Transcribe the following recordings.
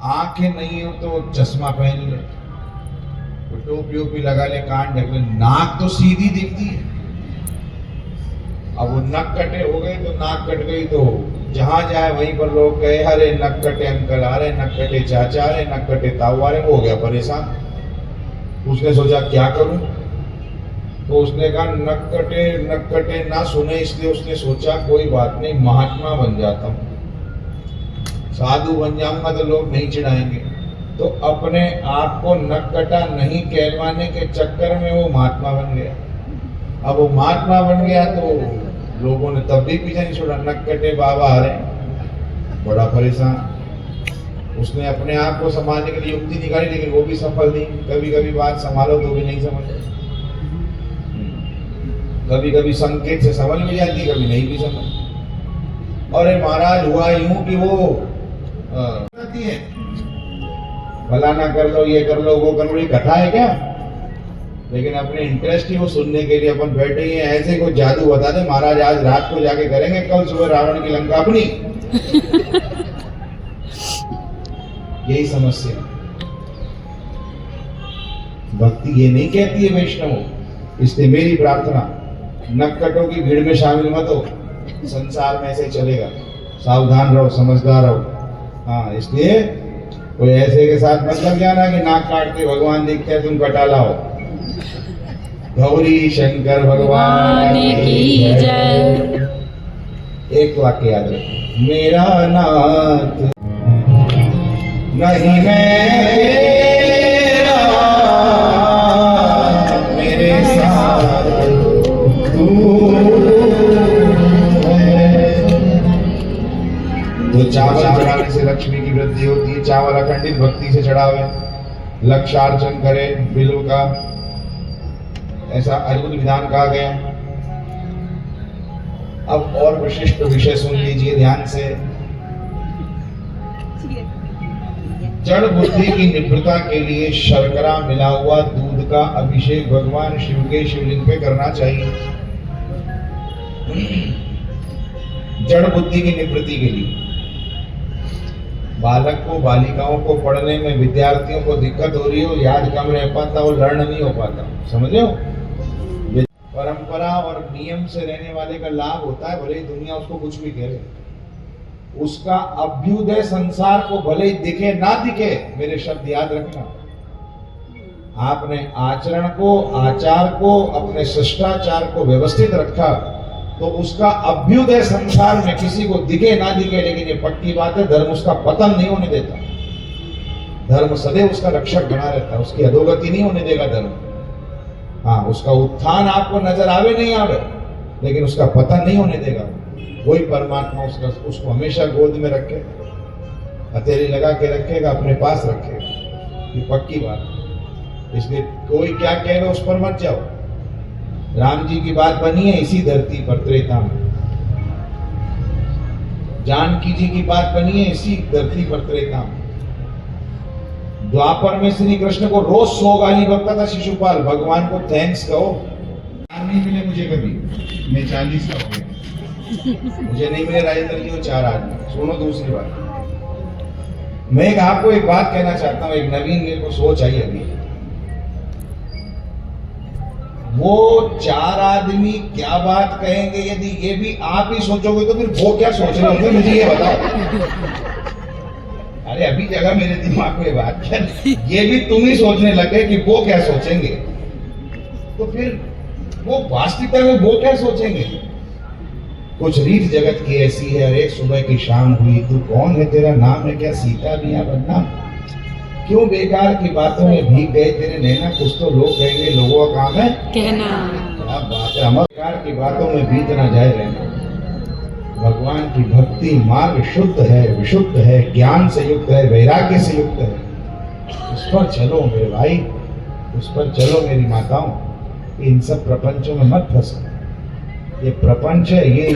आंखें नहीं हो तो चश्मा पहन ले, टोपी ओपी लगा ले, कान ढक ले, नाक तो सीधी दिखती है। अब वो नक कटे हो गए तो नाक कट गई तो जहां जाए वहीं पर लोग कहे अरे नक कटे अंकल आ रहे, नक कटे चाचा आ रहे, नक कटे ताऊ आ रहे। वो हो गया परेशान। उसने सोचा क्या करूं, तो उसने कहा नक कटे ना सुने, इसलिए उसने सोचा कोई बात नहीं, महात्मा बन जाता हूं, साधु बन जाऊंगा तो लोग नहीं चिढ़ाएंगे। तो अपने आप को नक्कटा नहीं कहलवाने के चक्कर में वो महात्मा बन गया। अब वो महात्मा बन गया तो लोगों ने तब भी पीछे नहीं छोड़ा, नक्कटे बाबा आ रहे, बड़ा परेशान। उसने अपने आप को संभालने के लिए युक्ति निकाली, लेकिन वो भी सफल नहीं। कभी कभी बात संभालो तो भी नहीं समझ, कभी कभी संकेत से समझ में जाती, कभी नहीं भी समझ। और महाराज हुआ यूं कि वो है भला ना कर लो, ये कर लो, वो कर लो, ये कथा है क्या? लेकिन अपने इंटरेस्ट ही वो सुनने के लिए अपन बैठे ही हैं। ऐसे कोई जादू बता दे महाराज आज रात को जाके करेंगे, कल सुबह रावण की लंका अपनी। यही समस्या। भक्ति ये नहीं कहती है वैष्णव। इसलिए मेरी प्रार्थना, नक्कटों की भीड़ में शामिल मत हो, संसार में ऐसे चलेगा। सावधान रहो, समझदार रहो। हाँ, इसलिए कोई ऐसे के साथ मत लग जाना कि नाक काट के भगवान दिखते हैं तुम कटा लाओ। गौरी शंकर भगवान की जय। एक वाक्य याद रखो, मेरा नाथ नहीं मेरा, मेरे साथ तू तो चावल चढ़ाने से लक्ष्मी की वृद्धि होती है। चावल अखंडित भक्ति से चढ़ावे, लक्षार्चन करे बिल्व का, ऐसा अद्भुत विधान कहा गया। अब और विशिष्ट विषय सुन लीजिए ध्यान से। जड़ बुद्धि की निवृत्ता के लिए शर्करा मिला हुआ दूध का अभिषेक भगवान शिव के शिवलिंग पे करना चाहिए। जड़ बुद्धि की निवृत्ति के लिए बालक को, बालिकाओं को पढ़ने में, विद्यार्थियों को दिक्कत हो रही हो, याद कम रह पाता, वो लर्न नहीं हो पाता, समझे हो? परंपरा और नियम से रहने वाले का लाभ होता है, भले ही दुनिया उसको कुछ भी कहे। उसका अभ्युदय संसार को भले ही दिखे ना दिखे, मेरे शब्द याद रखना। आपने आचरण को, आचार को, अपने शिष्टाचार को व्यवस्थित रखा तो उसका अभ्युदय संसार में किसी को दिखे ना दिखे, लेकिन ये पक्की बात है, धर्म उसका पतन नहीं होने देता। धर्म सदैव उसका रक्षक बना रहता है, उसकी अधोगति नहीं होने देगा धर्म। हाँ, उसका उत्थान आपको नजर आवे नहीं आवे, लेकिन उसका पतन नहीं होने देगा। वही परमात्मा उसको हमेशा गोद में रखे, हथेली लगा के रखेगा, अपने पास रखेगा। ये पक्की बात। इसलिए कोई क्या कहेगा उस पर मत जाओ। राम जी की बात बनी है इसी धरती पर त्रेता में, जानकी जी की बात बनी है इसी धरती पर त्रेता में। द्वापर में श्री कृष्ण को रोज 100 गाली बकता था शिशुपाल। भगवान को थैंक्स कहो। नहीं मिले मुझे कभी, मैं 40 का हो गया, मुझे नहीं मिले राजेंद्र जी वो 4 आदमी। सुनो दूसरी बात, मैं आपको एक बात कहना चाहता हूँ, एक नवीन मेरे को सोच आई अभी। वो 4 आदमी क्या बात कहेंगे, यदि ये भी आप ही सोचोगे तो फिर वो क्या सोच रहे होंगे, मुझे ये बताओ। अरे अभी जगह मेरे दिमाग में बात क्या, ये भी तुम ही सोचने लगे कि वो क्या सोचेंगे, तो फिर वो वास्तविकता में वो क्या सोचेंगे। कुछ रीत जगत की ऐसी है, अरे सुबह की शाम हुई, तू कौन है, तेरा नाम है क्या, सीता भी या बदनाम, क्यों बेकार की बातों में भीग गए तेरे नैना, कुछ तो लोग कहेंगे, लोगों का काम है कहना। क्या बात है, हमारे बेकार की बातों में बीत ना जाए रहना। भगवान की भक्ति मार्ग शुद्ध है, विशुद्ध है, ज्ञान से युक्त है, वैराग्य से युक्त है। उस पर चलो मेरे भाई, उस पर चलो मेरी माताओं। इन सब प्रपंचों में मत फंसो। ये प्रपंच है, ये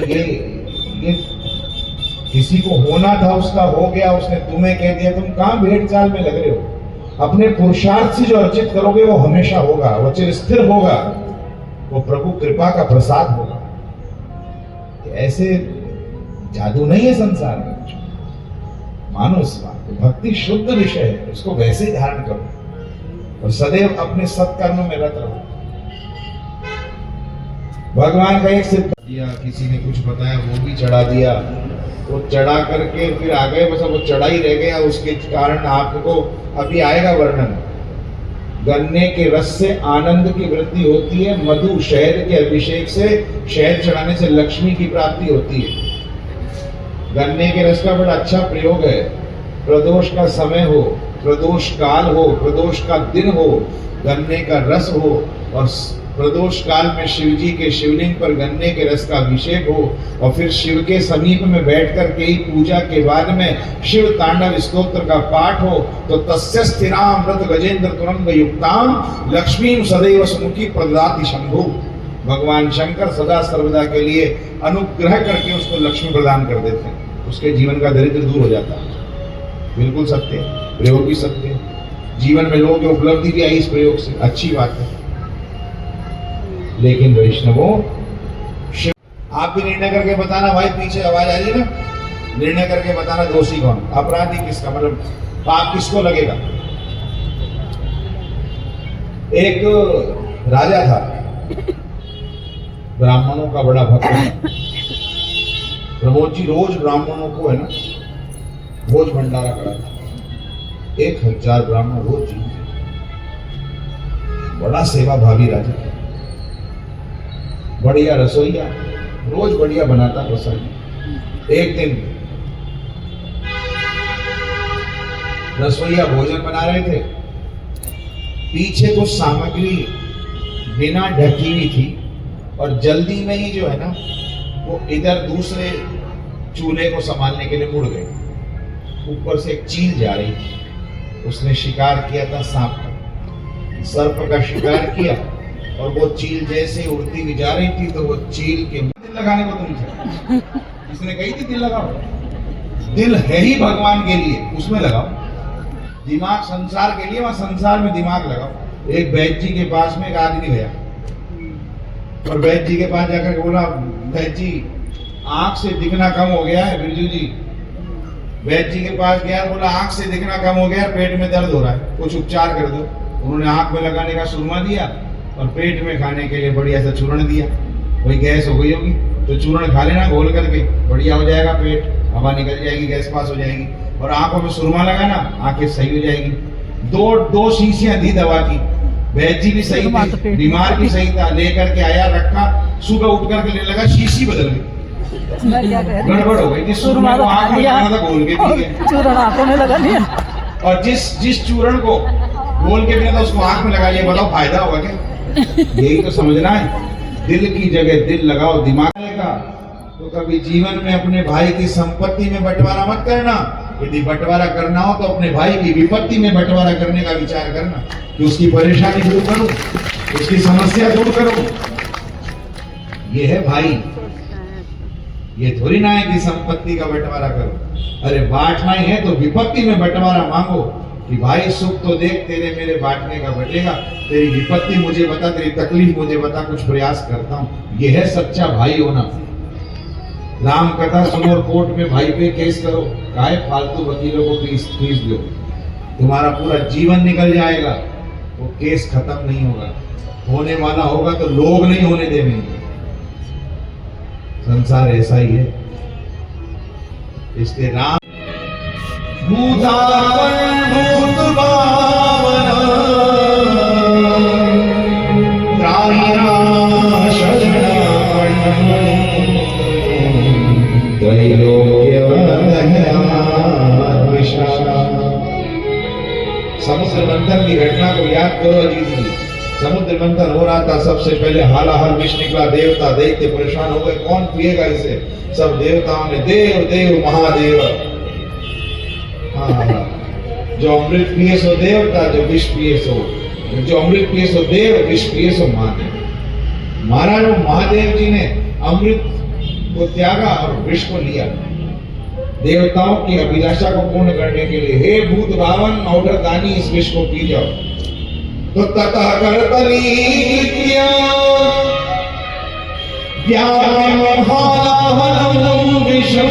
किसी को होना था उसका हो गया, उसने तुम्हें कह दिया, तुम कहां भेड़ चाल में लग रहे हो। अपने पुरुषार्थ से जो अर्जित करोगे वो हमेशा होगा, वो चिर स्थिर होगा, वो प्रभु कृपा का प्रसाद होगा। ऐसे जादू नहीं है संसार में। मानो इस बात को, भक्ति शुद्ध विषय है, उसको वैसे ही धारण करो और सदैव अपने सत्कर्म में रत रहो। भगवान का एक सिद्ध दिया, किसी ने कुछ बताया वो भी चढ़ा दिया, वो चढ़ा करके फिर आ गए, बस वो चढ़ा ही रह गया। उसके कारण आपको अभी आएगा वर्णन। गन्ने के रस से आनंद की वृद्धि होती है, मधु शहद के अभिषेक से, शहद चढ़ाने से लक्ष्मी की प्राप्ति होती है। गन्ने के रस का बड़ा अच्छा प्रयोग है। प्रदोष का समय हो, प्रदोष काल हो, प्रदोष का दिन हो, गन्ने का रस हो और प्रदोष काल में शिव जी के शिवलिंग पर गन्ने के रस का अभिषेक हो और फिर शिव के समीप में बैठ कर के ही पूजा के बाद में शिव तांडव स्तोत्र का पाठ हो तो तस्य स्थिरामृत गजेंद्र तुरंग युक्ताम लक्ष्मी सदैव सुमुखी प्रददाति शंभु। भगवान शंकर सदा सर्वदा के लिए अनुग्रह करके उसको लक्ष्मी प्रदान कर देते हैं, उसके जीवन का दरिद्र दूर हो जाता है। बिल्कुल सत्य, प्रयोग भी सत्य, जीवन में लोगों की उपलब्धि भी आई इस प्रयोग से, अच्छी बात है। लेकिन वैष्णवों, आप भी निर्णय करके बताना भाई, पीछे आवाज आ रही है ना, निर्णय करके बताना दोषी कौन, अपराधी किसका, मतलब पाप किसको लगेगा। एक राजा था, ब्राह्मणों का बड़ा भक्त था। प्रमोद जी रोज ब्राह्मणों को है ना भोज भंडारा कराते, 1000 ब्राह्मण रोज जी, बड़ा सेवा भावी राजा, बढ़िया रसोईया, रोज बढ़िया बनाता रसोई। एक दिन रसोईया भोजन बना रहे थे, पीछे कुछ सामग्री बिना ढकी हुई थी और जल्दी में ही जो है ना वो इधर दूसरे चूल्हे को संभालने के लिए मुड़ गए। ऊपर से एक चील जा रही थी, उसने शिकार किया था सांप का, सर्प का शिकार किया और वो चील जैसे उड़ती हुई जा रही थी तो वो चील के दिल लगाने को तुमसे इसने कही थी दिल लगाओ, दिल है ही भगवान के लिए, उसमें लगाओ। दिमाग संसार के लिए, वहां संसार में दिमाग लगाओ। एक वैद्य जी के पास में एक आदमी गया और वैद्य जी के पास जाकर बोला, वैद्य जी आंख से दिखना कम हो गया है। बिरजू जी वैद्य जी के पास गया, बोला आंख से दिखना कम हो गया, पेट में दर्द हो रहा है, कुछ उपचार कर दो। उन्होंने आंख में लगाने का सुरमा दिया और पेट में खाने के लिए बढ़िया सा चूर्ण दिया। वही गैस हो गई होगी तो चूर्ण खा लेना घोल करके, बढ़िया हो जाएगा पेट, हवा निकल जाएगी, गैस पास हो जाएगी। और आंखों में सुरमा लगाना, आंखें सही हो जाएगी। दो शीशियां दी दवा की, वैद्य जी भी सही थे, बीमार भी सही था, लेकर के आया, रखा, सुबह उठ करके लेने लगा, शीशी बदल गई, गड़बड़ हो गई। सुरमा को आंख में लगाना था घोल के, चूर्ण आंखों में लगा लिया और जिस चूर्ण को घोल के दिया था उसको आंख में लगा लिया। बताओ फायदा होगा क्या? यही तो समझना है, दिल की जगह दिल लगाओ, दिमाग का। तो कभी जीवन में अपने भाई की संपत्ति में बंटवारा मत करना, यदि बंटवारा करना हो तो अपने भाई की विपत्ति में बंटवारा करने का विचार करना कि उसकी परेशानी दूर करूं, उसकी समस्या दूर करूं। ये है भाई, ये थोड़ी ना है कि संपत्ति का बंटवारा करो। अरे बांटना ही है तो विपत्ति में बंटवारा मांगो कि भाई सुख तो देख तेरे मेरे बांटने का बटेगा, तेरी विपत्ति मुझे बता, तेरी तकलीफ मुझे बता, कुछ प्रयास करता हूं। यह है सच्चा भाई होना। राम कथा सुनो और कोर्ट में भाई पे केस करो, काहे फालतू वकीलों को फीस दो, तुम्हारा पूरा जीवन निकल जाएगा, वो केस खत्म नहीं होगा। होने वाला होगा तो लोग नहीं होने देंगे। संसार ऐसा ही है। इसलिए राम भूतावन भूत भावन समुद्र मंथन की घटना को याद करो अजीत जी। समुद्र मंथन हो रहा था, सबसे पहले हालाहल विष निकला, देवता दैत्य परेशान हो गए, कौन पिएगा इसे? सब देवताओं ने देव देव महादेव, जो अमृत पिए सो देवता, जो विष पिए सो, जो अमृत पिए सो देव, विष पिए सो महादेव। महाराज महादेव जी ने अमृत को त्यागा और विष को लिया, देवताओं की अभिलाषा को पूर्ण करने के लिए। हे भूत भावन औढ़ दानी, इस विष को पी जाओ। तो ततः करतली किया ज्ञान हालाहलम विषम